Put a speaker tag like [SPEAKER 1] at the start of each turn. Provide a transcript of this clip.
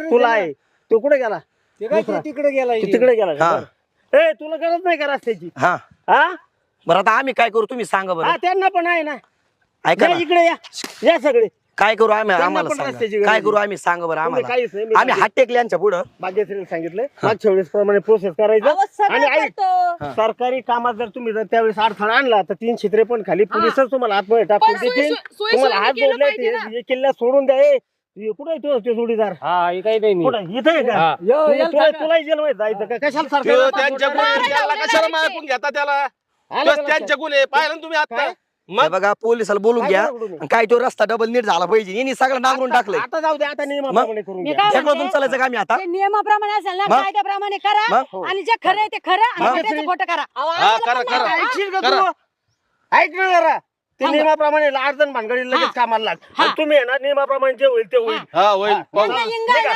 [SPEAKER 1] तुला आहे तो कुठे गेला
[SPEAKER 2] ते काय ते तिकडे गेला
[SPEAKER 1] तिकडे गेला का?
[SPEAKER 3] हा.
[SPEAKER 1] बरं. ए तुला गरज नाही का रस्त्याची
[SPEAKER 3] हा
[SPEAKER 1] हा
[SPEAKER 3] बरं आता आम्ही काय करू तुम्ही सांगा बरं
[SPEAKER 1] हा त्यांना पण आहे ना
[SPEAKER 3] ऐका
[SPEAKER 1] या
[SPEAKER 3] ना
[SPEAKER 1] इकडे या सगळे
[SPEAKER 3] काय करू आम्ही
[SPEAKER 1] त्यांना
[SPEAKER 3] आम्हाला
[SPEAKER 1] पण
[SPEAKER 3] सांगा
[SPEAKER 1] रस्त्याची गरज
[SPEAKER 3] काय
[SPEAKER 1] आहे.
[SPEAKER 3] करू आम्ही सांगा बरं
[SPEAKER 1] तुम्ही काहीच नाही, मी
[SPEAKER 3] आम्हाला आम्ही हात टेकले यांच्या पुढं
[SPEAKER 1] भाग्यश्रीला सांगितलंय मागच्या वेळेस प्रमाणे प्रोसेस करायचं
[SPEAKER 4] अहो, सगळं
[SPEAKER 1] आणि ऐक
[SPEAKER 4] करतो.
[SPEAKER 1] सरकारी कामात जर तुम्ही जर त्यावेळेस अडथळा आणला तर 3 छित्रे पण खाली पोलिसच तुम्हाला आतमध्ये टाकून
[SPEAKER 4] पण सोयी-
[SPEAKER 1] देतील
[SPEAKER 4] सोयी-
[SPEAKER 1] तुम्हाला
[SPEAKER 4] सोयी
[SPEAKER 1] हात
[SPEAKER 4] केलं
[SPEAKER 1] जोडले
[SPEAKER 4] पाहिजे ना.
[SPEAKER 1] हे किल्ला सोडून द्या ए, हे कुठे आहे तो जोडीदार
[SPEAKER 2] हा हे काही नाही
[SPEAKER 1] कुठं इथे आहे का
[SPEAKER 2] हा.
[SPEAKER 1] तुला जेल मध्ये जायचं का कशाला
[SPEAKER 5] त्यो
[SPEAKER 1] सरकार
[SPEAKER 5] त्यांच्या गुन्हे त्याला कशाला मागून घेता त्याला तोच त्यांच्या गुन्हे पाहिलं ना तुम्ही आता
[SPEAKER 3] हे
[SPEAKER 5] मग
[SPEAKER 3] बघा पोलिसाला बोलून घ्या आणि काय तो रस्ता डबल नीट झाला पाहिजे यांनी सगळं नांगरून टाकलंय
[SPEAKER 1] आता जाऊ दे आता नियमाप्रमाणे करून
[SPEAKER 4] मी
[SPEAKER 1] घ्या
[SPEAKER 4] काय
[SPEAKER 3] त्याकडून
[SPEAKER 4] म्हणते,
[SPEAKER 3] चालायचं का आम्ही आता
[SPEAKER 4] जे नियमाप्रमाणे असेल ना
[SPEAKER 3] मग?
[SPEAKER 4] कायद्याप्रमाणे करा
[SPEAKER 3] मग?
[SPEAKER 4] आणि जे खरं आहे ते खरं आणि
[SPEAKER 3] मग?
[SPEAKER 4] खोटं ते खोटं करा अहो,
[SPEAKER 5] हा,
[SPEAKER 4] आम्हाला
[SPEAKER 5] करा,
[SPEAKER 4] पण नाही
[SPEAKER 5] करा.
[SPEAKER 4] का?
[SPEAKER 1] ऐकशील का
[SPEAKER 5] करा.
[SPEAKER 1] तू ऐक ना जरा ते
[SPEAKER 4] थांबा.
[SPEAKER 1] नियमाप्रमाणे अर्जन भानगडी लगेच
[SPEAKER 4] हा.
[SPEAKER 1] कामाला लाग
[SPEAKER 4] हा.
[SPEAKER 1] आणि तुम्ही आहे ना नियमाप्रमाणे जे होईल ते होईल
[SPEAKER 5] हा होईल पाहू
[SPEAKER 4] यांना इंगा आहे ना,